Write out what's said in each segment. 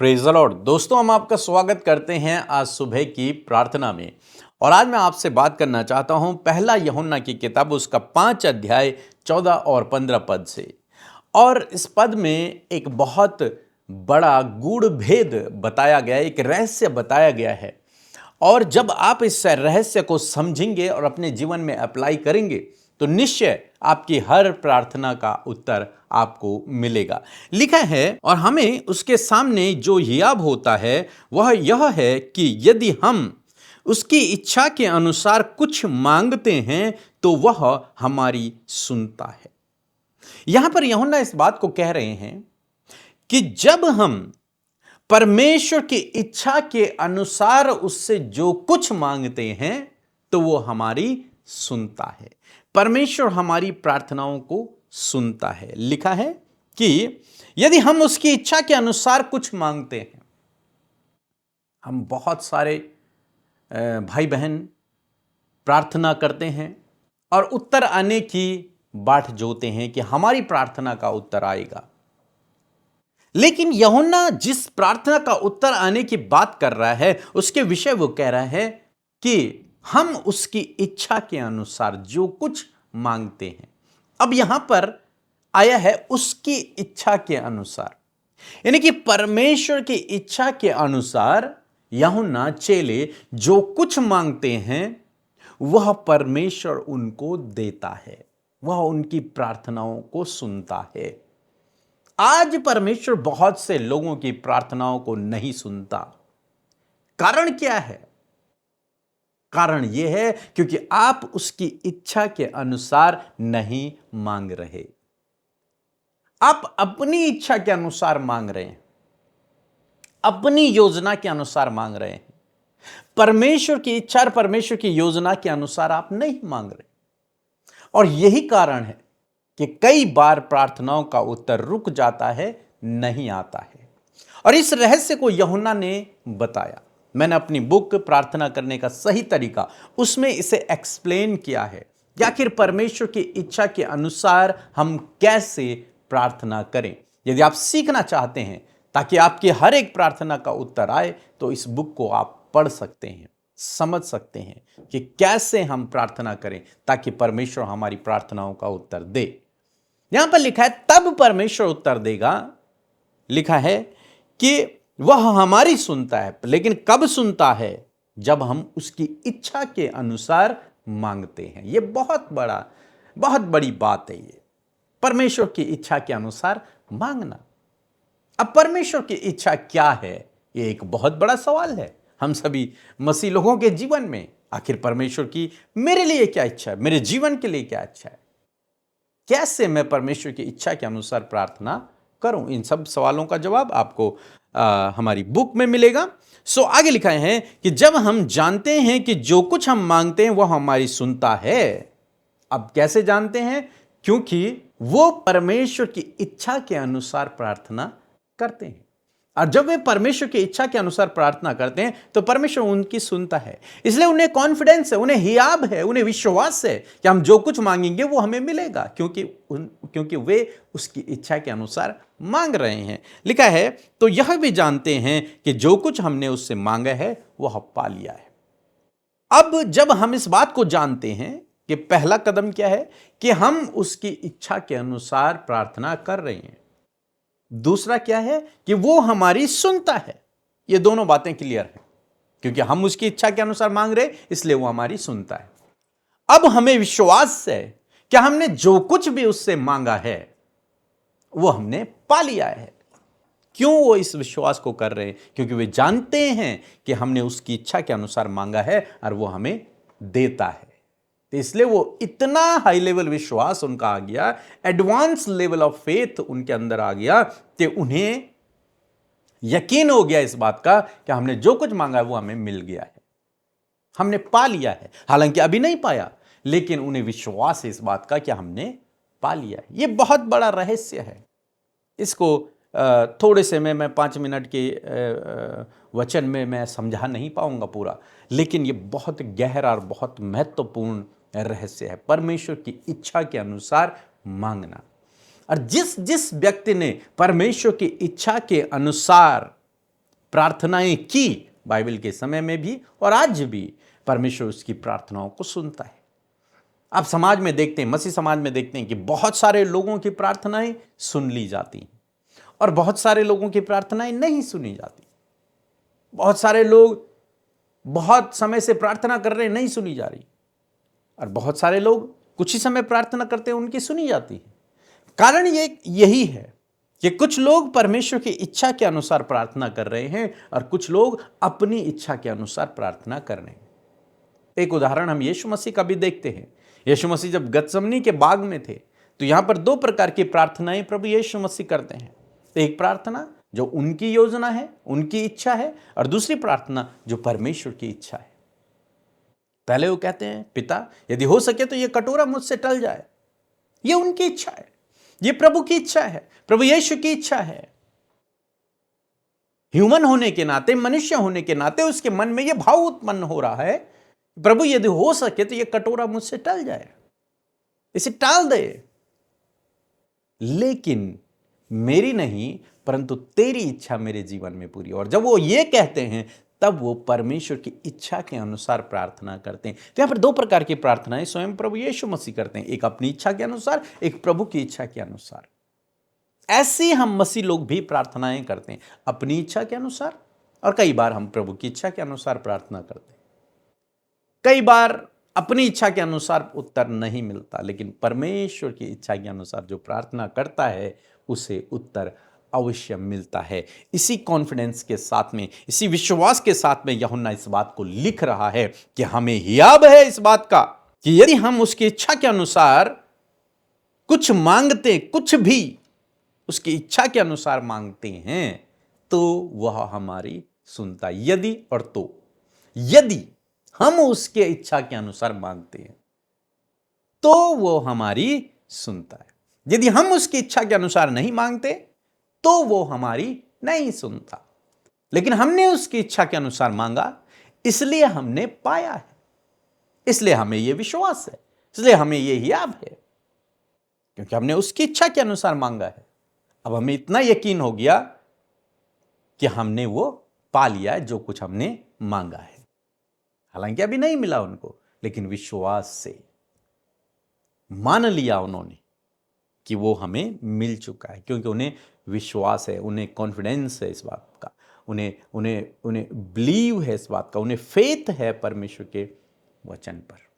Praise the Lord. दोस्तों, हम आपका स्वागत करते हैं आज सुबह की प्रार्थना में। और आज मैं आपसे बात करना चाहता हूं पहला यूहन्ना की किताब उसका 5 अध्याय 14 और 15 पद से। और इस पद में एक बहुत बड़ा गूढ़ भेद बताया गया है, एक रहस्य बताया गया है। और जब आप इस रहस्य को समझेंगे और अपने जीवन में अप्लाई करेंगे तो निश्चय आपकी हर प्रार्थना का उत्तर आपको मिलेगा। लिखा है और हमें उसके सामने जो हियाब होता है वह यह है कि यदि हम उसकी इच्छा के अनुसार कुछ मांगते हैं तो वह हमारी सुनता है। यहां पर यूहन्ना इस बात को कह रहे हैं कि जब हम परमेश्वर की इच्छा के अनुसार उससे जो कुछ मांगते हैं तो वो हमारी सुनता है। परमेश्वर हमारी प्रार्थनाओं को सुनता है। लिखा है कि यदि हम उसकी इच्छा के अनुसार कुछ मांगते हैं। हम बहुत सारे भाई बहन प्रार्थना करते हैं और उत्तर आने की बाट जोते हैं कि हमारी प्रार्थना का उत्तर आएगा। लेकिन यूहन्ना जिस प्रार्थना का उत्तर आने की बात कर रहा है उसके विषय वो कह रहा है कि हम उसकी इच्छा के अनुसार जो कुछ मांगते हैं। अब यहां पर आया है उसकी इच्छा के अनुसार, यानी कि परमेश्वर की इच्छा के अनुसार यूहन्ना चेले जो कुछ मांगते हैं वह परमेश्वर उनको देता है, वह उनकी प्रार्थनाओं को सुनता है। आज परमेश्वर बहुत से लोगों की प्रार्थनाओं को नहीं सुनता। कारण क्या है? कारण यह है क्योंकि आप उसकी इच्छा के अनुसार नहीं मांग रहे। आप अपनी इच्छा के अनुसार मांग रहे हैं, अपनी योजना के अनुसार मांग रहे हैं। परमेश्वर की इच्छा और परमेश्वर की योजना के अनुसार आप नहीं मांग रहे। और यही कारण है कि कई बार प्रार्थनाओं का उत्तर रुक जाता है, नहीं आता है। और इस रहस्य को यूहन्ना ने बताया। मैंने अपनी बुक प्रार्थना करने का सही तरीका उसमें इसे एक्सप्लेन किया है कि आखिर परमेश्वर की इच्छा के अनुसार हम कैसे प्रार्थना करें। यदि आप सीखना चाहते हैं ताकि आपकी हर एक प्रार्थना का उत्तर आए तो इस बुक को आप पढ़ सकते हैं, समझ सकते हैं कि कैसे हम प्रार्थना करें ताकि परमेश्वर हमारी प्रार्थनाओं का उत्तर दे। यहां पर लिखा है तब परमेश्वर उत्तर देगा। लिखा है कि वह हमारी सुनता है, लेकिन कब सुनता है? जब हम उसकी इच्छा के अनुसार मांगते हैं। यह बहुत बड़ी बात है। ये परमेश्वर की इच्छा के अनुसार मांगना। अब परमेश्वर की इच्छा क्या है? यह एक बहुत बड़ा सवाल है हम सभी मसीह लोगों के जीवन में। आखिर परमेश्वर की मेरे लिए क्या इच्छा है, मेरे जीवन के लिए क्या इच्छा है, कैसे मैं परमेश्वर की इच्छा के अनुसार प्रार्थना करूं? इन सब सवालों का जवाब आपको हमारी बुक में मिलेगा। सो आगे लिखा है कि जब हम जानते हैं कि जो कुछ हम मांगते हैं वह हमारी सुनता है। अब कैसे जानते हैं? क्योंकि वो परमेश्वर की इच्छा के अनुसार प्रार्थना करते हैं। और जब वे परमेश्वर की इच्छा के अनुसार प्रार्थना करते हैं तो परमेश्वर उनकी सुनता है। इसलिए उन्हें कॉन्फिडेंस है, उन्हें हियाब है, उन्हें विश्वास है कि हम जो कुछ मांगेंगे वो हमें मिलेगा, क्योंकि वे उसकी इच्छा के अनुसार मांग रहे हैं। लिखा है तो यह भी जानते हैं कि जो कुछ हमने उससे मांगा है वह पा लिया है। अब जब हम इस बात को जानते हैं कि पहला कदम क्या है कि हम उसकी इच्छा के अनुसार प्रार्थना कर रहे हैं, दूसरा क्या है कि वो हमारी सुनता है। ये दोनों बातें क्लियर हैं, क्योंकि हम उसकी इच्छा के अनुसार मांग रहे इसलिए वो हमारी सुनता है। अब हमें विश्वास है कि हमने जो कुछ भी उससे मांगा है वो हमने पा लिया है। क्यों वो इस विश्वास को कर रहे हैं? क्योंकि वे जानते हैं कि हमने उसकी इच्छा के अनुसार मांगा है और वो हमें देता है। तो इसलिए वो इतना हाई लेवल विश्वास उनका आ गया, एडवांस लेवल ऑफ फेथ उनके अंदर आ गया कि उन्हें यकीन हो गया इस बात का कि हमने जो कुछ मांगा है वो हमें मिल गया है, हमने पा लिया है। हालांकि अभी नहीं पाया, लेकिन उन्हें विश्वास है इस बात का कि हमने पा लिया है। यह बहुत बड़ा रहस्य है। इसको थोड़े से मैं 5 मिनट के वचन में मैं समझा नहीं पाऊंगा पूरा, लेकिन यह बहुत गहरा और बहुत महत्वपूर्ण रहस्य है। परमेश्वर की इच्छा के अनुसार मांगना। और जिस जिस व्यक्ति ने परमेश्वर की इच्छा के अनुसार प्रार्थनाएं की बाइबल के समय में भी, और आज भी परमेश्वर उसकी प्रार्थनाओं को सुनता है। आप समाज में देखते हैं, मसीह समाज में देखते हैं कि बहुत सारे लोगों की प्रार्थनाएं सुन ली जाती हैं और बहुत सारे लोगों की प्रार्थनाएं नहीं सुनी जाती। बहुत सारे लोग बहुत समय से प्रार्थना कर रहे हैं, नहीं सुनी जा रही, और बहुत सारे लोग कुछ ही समय प्रार्थना करते हैं, उनकी सुनी जाती है। कारण यही है कि कुछ लोग परमेश्वर की इच्छा के अनुसार प्रार्थना कर रहे हैं और कुछ लोग अपनी इच्छा के अनुसार प्रार्थना कर रहे हैं। एक उदाहरण हम यीशु मसीह का भी देखते हैं। यीशु मसीह जब गतसमनी के बाग में थे तो यहां पर दो प्रकार की प्रार्थनाएं प्रभु यीशु मसीह करते हैं। एक प्रार्थना जो उनकी योजना है, उनकी इच्छा है, और दूसरी प्रार्थना जो परमेश्वर की इच्छा है। पहले वो कहते हैं, पिता यदि हो सके तो यह कटोरा मुझसे टल जाए। यह उनकी इच्छा है, यह प्रभु की इच्छा है, प्रभु यीशु की इच्छा है। ह्यूमन होने के नाते, मनुष्य होने के नाते उसके मन में यह भाव उत्पन्न हो रहा है, प्रभु यदि हो सके तो यह कटोरा मुझसे टल जाए, इसे टाल दे, लेकिन मेरी नहीं परंतु तेरी इच्छा मेरे जीवन में पूरी। और जब वो ये कहते हैं तब वो परमेश्वर की इच्छा के अनुसार प्रार्थना करते हैं। तो यहां पर दो प्रकार की प्रार्थनाएं स्वयं प्रभु यीशु मसीह करते हैं, एक अपनी इच्छा के अनुसार, एक प्रभु की इच्छा के अनुसार। ऐसे हम मसीह लोग भी प्रार्थनाएं करते हैं, अपनी इच्छा के अनुसार, और कई बार हम प्रभु की इच्छा के अनुसार प्रार्थना करते हैं। कई बार अपनी इच्छा के अनुसार उत्तर नहीं मिलता, लेकिन परमेश्वर की इच्छा के अनुसार जो प्रार्थना करता है उसे उत्तर अवश्य मिलता है। इसी कॉन्फिडेंस के साथ में, इसी विश्वास के साथ में यूहन्ना इस बात को लिख रहा है कि हमें हियाब है इस बात का कि यदि हम उसकी इच्छा के अनुसार कुछ मांगते, कुछ भी उसकी इच्छा के अनुसार मांगते हैं तो वह हमारी सुनता है। यदि और तो, यदि हम उसके इच्छा के अनुसार मांगते हैं तो वो हमारी सुनता है। यदि हम उसकी इच्छा के अनुसार नहीं मांगते तो वो हमारी नहीं सुनता। लेकिन हमने उसकी इच्छा के अनुसार मांगा, इसलिए हमने पाया है, इसलिए हमें यह विश्वास है, इसलिए हमें यह हियाब है, क्योंकि हमने उसकी इच्छा के अनुसार मांगा है। अब हमें इतना यकीन हो गया कि हमने वो पा लिया है जो कुछ हमने मांगा है। हालांकि अभी नहीं मिला उनको, लेकिन विश्वास से मान लिया उन्होंने कि वो हमें मिल चुका है, क्योंकि उन्हें विश्वास है, उन्हें कॉन्फिडेंस है इस बात का, उन्हें बिलीव है इस बात का, उन्हें फेथ है परमेश्वर के वचन पर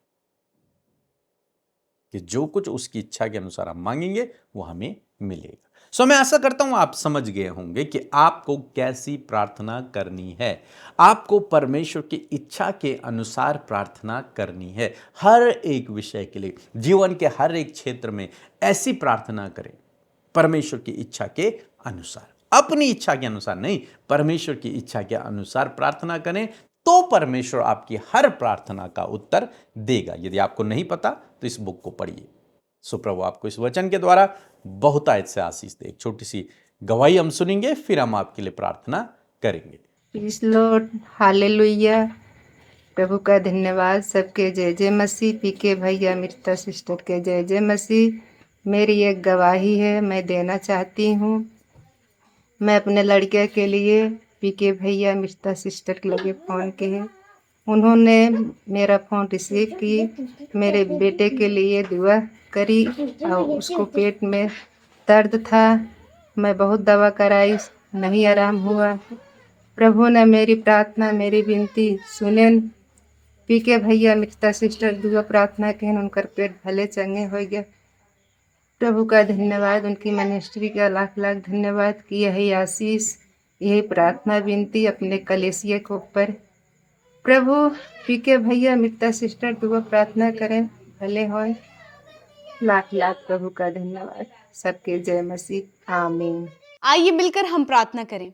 कि जो कुछ उसकी इच्छा के अनुसार हम मांगेंगे वो हमें मिलेगा। सो मैं आशा करता हूं आप समझ गए होंगे कि आपको कैसी प्रार्थना करनी है। आपको परमेश्वर की इच्छा के अनुसार प्रार्थना करनी है। हर एक विषय के लिए, जीवन के हर एक क्षेत्र में ऐसी प्रार्थना करें परमेश्वर की इच्छा के अनुसार, अपनी इच्छा के अनुसार नहीं, परमेश्वर की इच्छा के अनुसार प्रार्थना करें, तो परमेश्वर आपकी हर प्रार्थना का उत्तर देगा। यदि आपको नहीं पता तो इस बुक को पढ़िए। सो प्रभु आपको इस वचन के द्वारा बहुतायत से आशीष दे। एक छोटी सी गवाही हम सुनेंगे, फिर हम आपके लिए प्रार्थना करेंगे। Praise Lord, hallelujah. प्रभु का धन्यवाद। सबके जय जय मसीह। पीके भैया, अमृता सिस्टर के जय जय मसीह। मेरी एक गवाही है, मैं देना चाहती हूँ। मैं अपने लड़के के लिए पीके भैया, अमृता सिस्टर के लगे फ़ोन किए, उन्होंने मेरा फ़ोन रिसीव की, मेरे बेटे के लिए दुआ करी और उसको पेट में दर्द था। मैं बहुत दवा कराई, नहीं आराम हुआ। प्रभु ने मेरी प्रार्थना, मेरी विनती सुने। पीके भैया, अमृता सिस्टर दुआ प्रार्थना के उनकर पेट भले चंगे हो गया। प्रभु का धन्यवाद, उनकी मिनिस्ट्री का लाख लाख धन्यवाद कि यही आशीष, यही प्रार्थना विनती अपने कलेसिया के ऊपर प्रभु पीके भैया, अमृता सिस्टर दुआ प्रार्थना करें, भले हो। लाख लाख प्रभु का धन्यवाद। सबके जय मसीह, आमीन। आइए मिलकर हम प्रार्थना करें।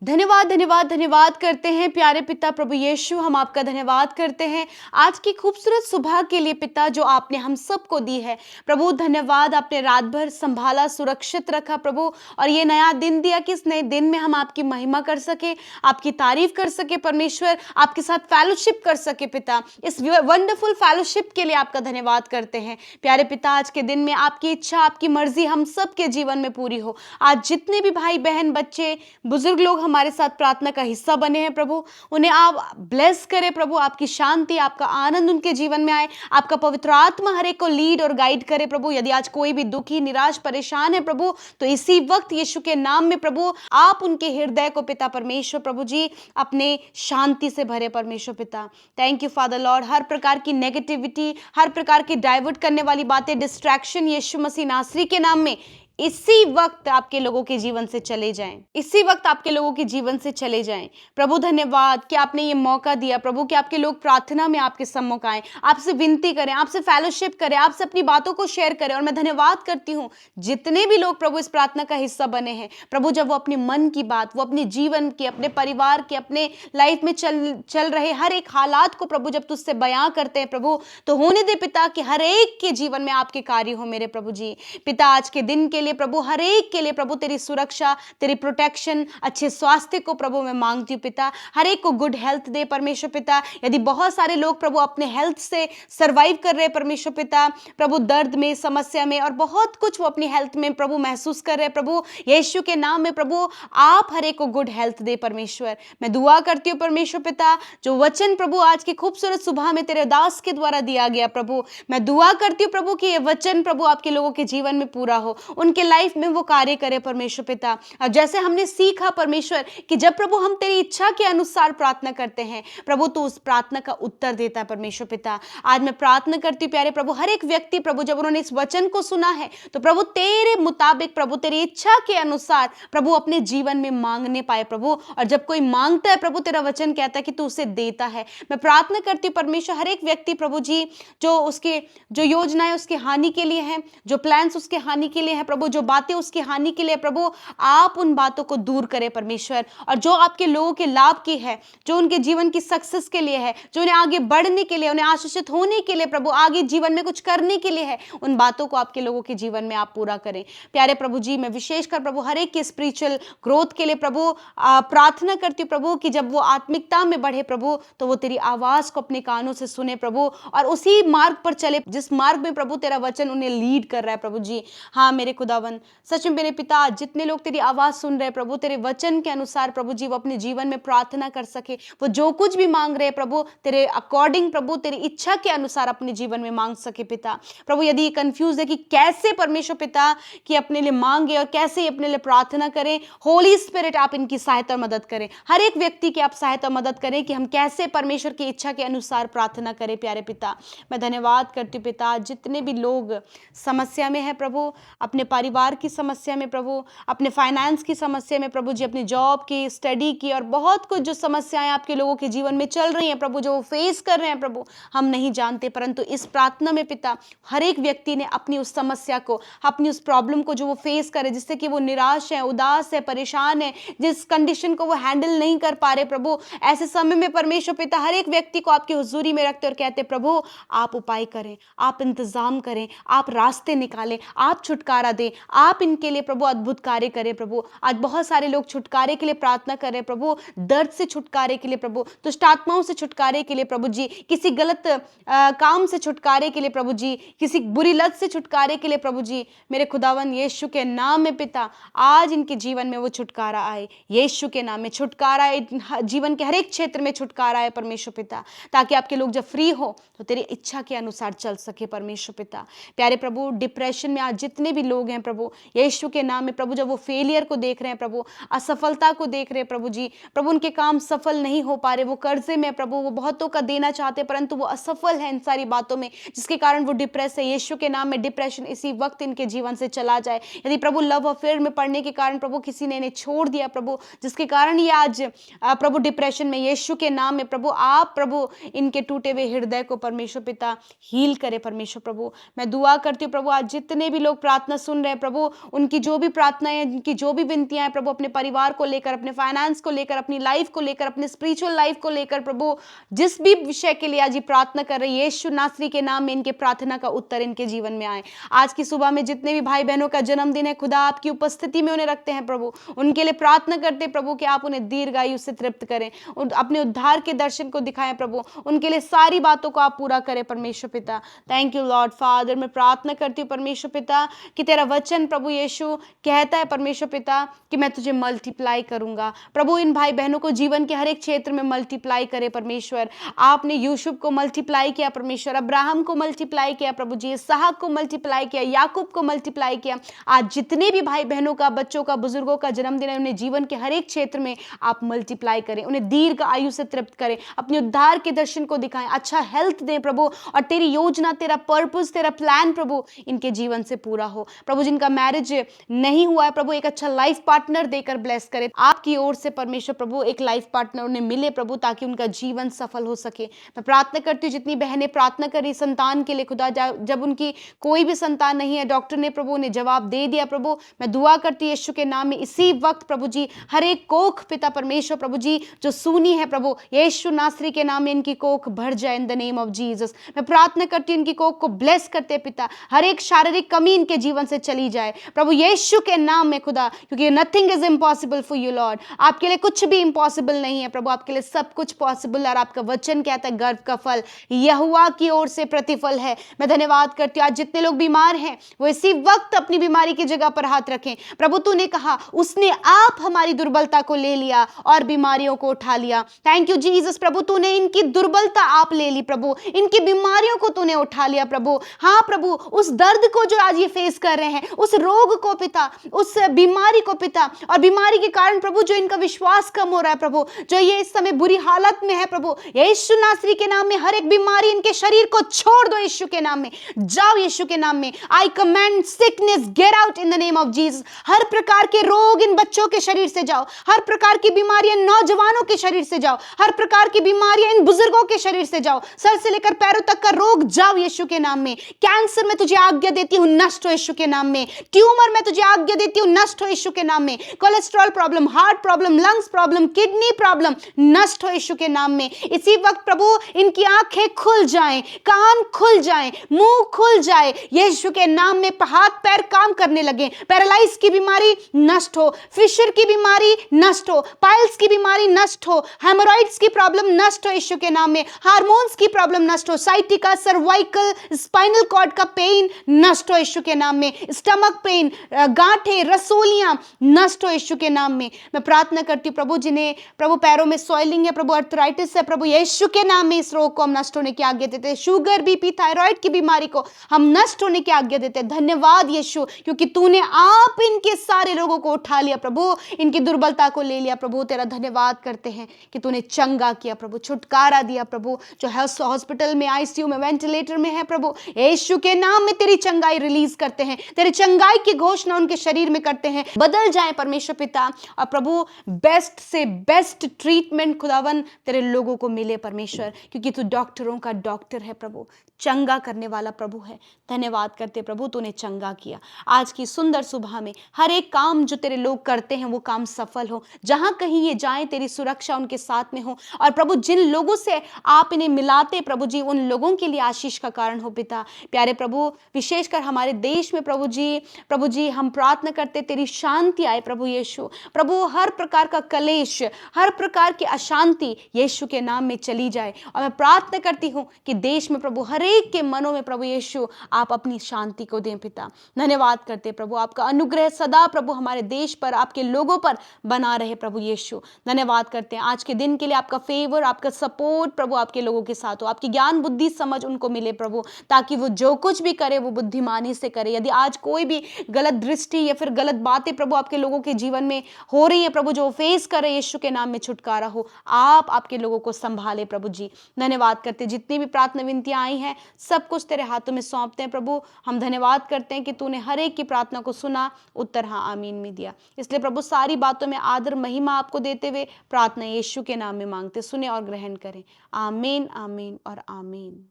धन्यवाद धन्यवाद धन्यवाद करते हैं प्यारे पिता प्रभु यीशु, हम आपका धन्यवाद करते हैं आज की खूबसूरत सुबह के लिए पिता जो आपने हम सबको दी है। प्रभु धन्यवाद, आपने रात भर संभाला, सुरक्षित रखा प्रभु, और ये नया दिन दिया कि इस नए दिन में हम आपकी महिमा कर सके, आपकी तारीफ कर सके परमेश्वर, आपके साथ फेलोशिप कर सके पिता। इस वंडरफुल फेलोशिप के लिए आपका धन्यवाद करते हैं प्यारे पिता। आज के दिन में आपकी इच्छा, आपकी मर्जी हम सब के जीवन में पूरी हो। आज जितने भी भाई बहन, बच्चे, बुजुर्ग लोग हमारे साथ प्रार्थना का हिस्सा बने हैं प्रभु, उन्हें आप ब्लेस करें प्रभु, आपकी शांति, आपका आनंद उनके जीवन में आए, आपका पवित्र आत्मा हर एक को लीड और गाइड करे प्रभु। यदि आज कोई भी दुखी, निराश, परेशान है प्रभु, तो इसी वक्त यीशु के नाम में प्रभु आप उनके हृदय को पिता परमेश्वर प्रभु जी अपने शांति से भरे परमेश्वर पिता। Thank you father lord. हर प्रकार की नेगेटिविटी, हर प्रकार की डाइवर्ट करने वाली बातें, डिस्ट्रैक्शन यीशु मसीह नासरी के नाम में इसी वक्त आपके लोगों के जीवन से चले जाएं, इसी वक्त आपके लोगों के जीवन से चले जाएं। प्रभु धन्यवाद कि आपने ये मौका दिया प्रभु कि आपके लोग प्रार्थना में आपके सम्मुख आए, आपसे विनती करें, आपसे फेलोशिप करें, आपसे अपनी बातों को शेयर करें। और मैं धन्यवाद करती हूँ जितने भी लोग प्रभु इस प्रार्थना का हिस्सा बने हैं प्रभु, जब वो अपने मन की बात, वो अपने जीवन की, अपने परिवार की, अपने लाइफ में चल रहे हर एक हालात को प्रभु जब तुझसे बयां करते हैं प्रभु, तो होने दे पिता कि हर एक के जीवन में आपके कार्य हो मेरे प्रभु जी। पिता आज के दिन के लिए प्रभु, हर एक के लिए प्रभु तेरी सुरक्षा, तेरी प्रोटेक्शन, अच्छे स्वास्थ्य को प्रभु मैं मांगती हूँ पिता। हर एक को गुड हेल्थ दे परमेश्वर पिता। यदि बहुत सारे लोग प्रभु अपने हेल्थ से सर्वाइव कर रहे हैं परमेश्वर पिता, प्रभु दर्द में, समस्या में और बहुत कुछ वो अपनी हेल्थ में प्रभु महसूस कर रहे हैं प्रभु, यीशु के नाम में प्रभु आप हर एक को गुड हेल्थ दे परमेश्वर। मैं दुआ करती हूँ परमेश्वर पिता, जो वचन प्रभु आज की खूबसूरत सुबह में तेरे दास के द्वारा दिया गया प्रभु, मैं दुआ करती हूँ प्रभु कि ये वचन प्रभु आपके लोगों के जीवन में पूरा हो, उनके लाइफ में वो कार्य करे परमेश्वर पिता। और जैसे हमने सीखा परमेश्वर कि जब प्रभु हम तेरी इच्छा के अनुसार प्रार्थना करते हैं प्रभु, तो उस प्रार्थना का उत्तर देता है परमेश्वर पिता। आज मैं प्रार्थना करती हूँ प्यारे प्रभु, हर एक व्यक्ति प्रभु जब उन्होंने इस वचन को सुना है तो प्रभु तेरे मुताबिक प्रभु तेरी इच्छा के अनुसार प्रभु अपने जीवन में मांगने पाए प्रभु। और जब कोई मांगता है प्रभु, तेरा वचन कहता है कि तू उसे देता है। मैं प्रार्थना करती हूँ परमेश्वर, हर एक व्यक्ति प्रभु जी जो योजनाएं उसके हानि के लिए हैं, जो प्लान्स उसके हानि के लिए है प्रभु, जो बातें उसकी हानि के लिए प्रभु, आप उन बातों को दूर करें परमेश्वर। और जो आपके लोगों के लाभ की है, जो उनके जीवन की सक्सेस के लिए है, जो उन्हें आगे बढ़ने के लिए, उन्हें आशीषित होने के लिए प्रभु, आगे जीवन में कुछ करने के लिए है, उन बातों को आपके लोगों के जीवन में आप पूरा करें प्यारे प्रभु जी। मैं विशेषकर प्रभु हर एक के स्पिरिचुअल ग्रोथ के लिए प्रभु प्रार्थना करती हूँ प्रभु कि जब वो आत्मिकता में बढ़े प्रभु, तो वो तेरी आवाज को अपने कानों से सुने प्रभु और उसी मार्ग पर चले जिस मार्ग में प्रभु तेरा वचन उन्हें लीड कर रहा है प्रभु जी। हाँ मेरे खुदावन, सच में मेरे पिता, जितने लोग तेरी आवाज सुन रहे हैं प्रभु, तेरे वचन के अनुसार प्रभु जी वो अपने जीवन में प्रार्थना कर सके, वो जो कुछ भी मांग रहे हैं प्रभु तेरे अकॉर्डिंग प्रभु, तेरी इच्छा के अनुसार अपने जीवन में मांग सके पिता। प्रभु यदि कंफ्यूज है कि कैसे परमेश्वर पिता कि अपने लिए मांगे और कैसे अपने लिए प्रार्थना करें, होली स्पिरिट आप इनकी सहायता और मदद करें, हर एक व्यक्ति की आप सहायता और मदद करें कि हम कैसे परमेश्वर की इच्छा के अनुसार प्रार्थना करें प्यारे पिता। मैं धन्यवाद करती हूँ पिता, जितने भी लोग समस्या में है प्रभु, अपने परिवार की समस्या में प्रभु, अपने फाइनेंस की समस्या में प्रभु जी, अपनी जॉब की, स्टडी की और बहुत कुछ जो समस्याएं आपके लोगों के जीवन में चल रही हैं प्रभु, जो वो फेस कर रहे हैं प्रभु, हम नहीं जानते, परंतु इस प्रार्थना में पिता हर एक व्यक्ति ने अपनी उस समस्या को, अपनी उस प्रॉब्लम को जो वो फेस करे, जिससे कि वो निराश है, उदास है, परेशान है, जिस कंडीशन को वो हैंडल नहीं कर पा रहे प्रभु, ऐसे समय में परमेश्वर पिता हर एक व्यक्ति को आपकी हुजूरी में रखते और कहते प्रभु आप उपाय करें, आप इंतजाम करें, आप रास्ते निकालें, आप छुटकारा दें, आप इनके लिए प्रभु अद्भुत कार्य करें प्रभु। आज बहुत सारे लोग छुटकारे के लिए प्रार्थना कर रहे हैं प्रभु, दर्द से छुटकारे के लिए प्रभु, दुष्ट आत्माओं से छुटकारे के लिए प्रभु जी, किसी गलत काम से छुटकारे के लिए प्रभु जी, किसी बुरी लत से छुटकारे के लिए प्रभु जी। मेरे खुदावन यीशु के नाम में पिता आज इनके जीवन में वो छुटकारा आए, यीशु के नाम में छुटकारा आए, जीवन के हर एक क्षेत्र में छुटकारा आए परमेश्वर पिता, ताकि आपके लोग जब फ्री हो तो तेरी इच्छा के अनुसार चल सके परमेश्वर पिता। प्यारे प्रभु, डिप्रेशन में आज जितने भी लोग हैं प्रभु, यीशु के नाम में प्रभु, जब वो फेलियर को देख रहे हैं प्रभु, असफलता को देख रहे हैं प्रभु जी, प्रभु उनके काम सफल नहीं हो पा रहे, वो कर्जे में प्रभु, वो बहुतों का देना चाहते परंतु वो असफल है इन सारी बातों में, जिसके कारण वो डिप्रेस है, यीशु के नाम में डिप्रेशन इसी वक्त इनके जीवन से चला जाए। यदि प्रभु लव अफेयर में पड़ने के कारण प्रभु किसी ने इन्हें छोड़ दिया प्रभु, जिसके कारण ये आज प्रभु डिप्रेशन में, यीशु के नाम में प्रभु आप प्रभु इनके टूटे हुए हृदय को परमेश्वर पिता हील करे परमेश्वर प्रभु। मैं दुआ करती हूँ प्रभु, आज जितने भी लोग प्रार्थना सुन रहे हैं प्रभु, उनकी जो भी प्रार्थनाएं, उनकी जो भी विनतियां हैं प्रभु, अपने परिवार को लेकर, अपने फाइनेंस को लेकर, अपनी लाइफ को लेकर, अपने स्पिरिचुअल लाइफ को लेकर प्रभु, जिस भी विषय के लिए आज ये प्रार्थना कर रहे हैं, यीशु नासरी के नाम में इनके प्रार्थना का उत्तर इनके जीवन में आए। आज की सुबह में जितने भी भाई बहनों का जन्मदिन है खुदा, आपकी उपस्थिति में उन्हें रखते हैं प्रभु, उनके लिए प्रार्थना करते प्रभु कि आप उन्हें दीर्घायु से तृप्त करें, अपने उद्धार के दर्शन को दिखाएं प्रभु, उनके लिए सारी बातों को आप पूरा करें परमेश्वर पिता। Thank you Lord father. मैं प्रार्थना करती हूँ परमेश्वर पिता कि तेरा वचन प्रभु यीशु कहता है परमेश्वर पिता कि मैं तुझे मल्टीप्लाई करूंगा। प्रभु इन भाई बहनों को जीवन के हर एक क्षेत्र में मल्टीप्लाई करे परमेश्वर। आपने यूसुफ को मल्टीप्लाई किया परमेश्वर, अब्राहम को मल्टीप्लाई किया प्रभु जी, इसहाक को मल्टीप्लाई किया, याकूब को मल्टीप्लाई किया। आज जितने भी भाई बहनों का, बच्चों का, बुजुर्गों का जन्मदिन है, उन्हें जीवन के हर एक क्षेत्र में आप मल्टीप्लाई करें, उन्हें दीर्घ आयु से तृप्त करें, अपने उद्धार के दर्शन को दिखाएं, अच्छा हेल्थ दें प्रभु, और तेरी योजना, तेरा पर्पस, तेरा प्लान प्रभु इनके जीवन से पूरा हो। प्रभु जिनका मैरिज नहीं हुआ है प्रभु, एक अच्छा लाइफ पार्टनर देकर ब्लेस करें। आपकी ओर से परमेश्वर प्रभु एक लाइफ पार्टनर उन्हें मिले प्रभु, ताकि उनका जीवन सफल हो सके। मैं प्रार्थना करती हूँ जितनी बहनें प्रार्थना करी संतान के लिए खुदा, जब उनकी कोई भी संतान नहीं है, डॉक्टर ने प्रभु उन्हें जवाब दे दिया प्रभु, मैं दुआ करती हूँ यीशु के नाम में इसी वक्त प्रभु जी हर एक कोख पिता परमेश्वर प्रभु जी जो सुनी है प्रभु, यीशु नासरी के नाम में इनकी कोख भर जाए इन द नेम ऑफ जीसस। मैं प्रार्थना करती हूँ इनकी कोख को ब्लेस करते पिता, हर एक शारीरिक कमी इनके जीवन से चली जाए प्रभु यीशु के नाम में खुदा, क्योंकि nothing is impossible for you Lord. आपके लिए कुछ भी इम्पॉसिबल नहीं है प्रभु, आपके लिए सब कुछ पॉसिबल। और आपका वचन कहता है गर्व का फल यहोवा की ओर से प्रतिफल है। मैं धन्यवाद करती हूँ आज जितने लोग बीमार हैं वो इसी वक्त अपनी बीमारी की जगह पर हाथ रखें प्रभु। तूने कहा उसने आप हमारी दुर्बलता को ले लिया और बीमारियों को उठा लिया। थैंक यू जीसस प्रभु, तूने इनकी दुर्बलता आप ले ली प्रभु, इनकी बीमारियों को तूने उठा लिया प्रभु। हाँ प्रभु, उस दर्द को जो आज ये फेस कर रहे हैं, उस रोग को पिता, उस बीमारी को पिता, और बीमारी के कारण प्रभु जो इनका विश्वास कम हो रहा है प्रभु, जो ये इस समय बुरी हालत में है प्रभु, यीशु नासरी के नाम में हर एक बीमारी इनके शरीर को छोड़ दो यीशु के नाम में। जाओ यीशु के नाम में। I command sickness get out in the name of Jesus. हर प्रकार के रोग इन बच्चों के शरीर से जाओ, हर प्रकार की बीमारियां नौजवानों के शरीर से जाओ, हर प्रकार की बीमारियां इन बुजुर्गों के शरीर से जाओ, सर से लेकर पैरों तक का रोग जाओ यीशु के नाम में। कैंसर में तुझे आज्ञा देती हूं नष्ट हो यीशु के नाम में। ट्यूमर में तुझे आज्ञा देती हूं नष्ट हो यीशु के नाम में। Cholesterol problem, heart problem, lungs problem, kidney problem नष्ट हो यीशु के नाम में। इसी वक्त प्रभु इनकी आंखें खुल जाएं, कान खुल जाएं, मुंह खुल जाए यीशु के नाम में। हाथ पैर काम करने लगे, पैरालाइज की बीमारी नष्ट हो, फिशर की बीमारी नष्ट हो, पाइल्स की बीमारी नष्ट हो, हेमोरॉइड्स की प्रॉब्लम नष्ट हो यीशु के नाम में, हार्मोन्स की प्रॉब्लम नष्ट हो, साइटिका, सर्वाइकल, स्पाइनल कॉर्ड का पेन नष्ट हो यीशु के नाम में, स्टमक पेन, गांठें, रसोलियां नष्ट हो यीशु के नाम में। मैं प्रार्थना करती हूँ प्रभु जिन्हें प्रभु पैरों में सॉइलिंग है प्रभु, अर्थराइटिस है प्रभु, यीशु के नाम में इस रोग को हम नष्ट होने की आज्ञा देते हैं। शुगर, बीपी, थायराइड की बीमारी को हम नष्ट होने की आज्ञा देते हैं। धन्यवाद यीशु, क्योंकि तूने आप इनके सारे रोगों को उठा लिया प्रभु, इनकी दुर्बलता को ले लिया प्रभु। तेरा धन्यवाद करते हैं कि तूने चंगा किया प्रभु, छुटकारा दिया प्रभु। जो हॉस्पिटल में, आईसीयू में, वेंटिलेटर में है प्रभु, यीशु के नाम में तेरी चंगाई रिलीज करते हैं, तेरी चंगाई की घोषणा उनके शरीर में करते हैं। बदल जाए परमेश्वर पिता, और प्रभु बेस्ट से बेस्ट ट्रीटमेंट खुदावन तेरे लोगों को मिले परमेश्वर, क्योंकि तू डॉक्टरों का डॉक्टर है प्रभु, चंगा करने वाला प्रभु है। धन्यवाद करते प्रभु, तूने चंगा किया। आज की सुंदर सुबह में हर एक काम जो तेरे लोग करते हैं वो काम सफल हो, जहां कहीं ये जाएं तेरी सुरक्षा उनके साथ में हो। और प्रभु जिन लोगों से आप इन्हें मिलाते प्रभु जी, उन लोगों के लिए आशीष का कारण हो पिता। प्यारे प्रभु, विशेषकर हमारे देश में प्रभु जी हम प्रार्थना करते तेरी शांति आए प्रभु यीशु। प्रभु हर प्रकार का कलेश, हर प्रकार की अशांति यीशु के नाम में चली जाए। और मैं प्रार्थना करती हूँ कि देश में प्रभु हर एक के मनों में प्रभु यीशु आप अपनी शांति को दें पिता। धन्यवाद करते प्रभु, आपका अनुग्रह सदा प्रभु हमारे देश पर, आपके लोगों पर बना रहे प्रभु यीशु। धन्यवाद करते हैं आज के दिन के लिए, आपका फेवर, आपका सपोर्ट प्रभु आपके लोगों के साथ हो, आपकी ज्ञान बुद्धि समझ उनको मिले प्रभु, ताकि वो जो कुछ भी करे वो बुद्धिमानी से करे। यदि आज कोई भी गलत दृष्टि या फिर गलत बातें प्रभु आपके लोगों के जीवन में हो रही है प्रभु, जो फेस कर रहे यीशु के नाम में छुटकारा हो, आप आपके लोगों को संभाले प्रभु जी। धन्यवाद करते, जितनी भी प्रार्थना विनतियां आई हैं सब कुछ तेरे हाथों में सौंपते हैं प्रभु। हम धन्यवाद करते हैं कि तूने हर एक की प्रार्थना को सुना, उत्तर हाँ आमीन में दिया। इसलिए प्रभु सारी बातों में आदर महिमा आपको देते हुए प्रार्थना यीशु के नाम में मांगते, सुने और ग्रहण करें। आमीन, आमीन और आमीन।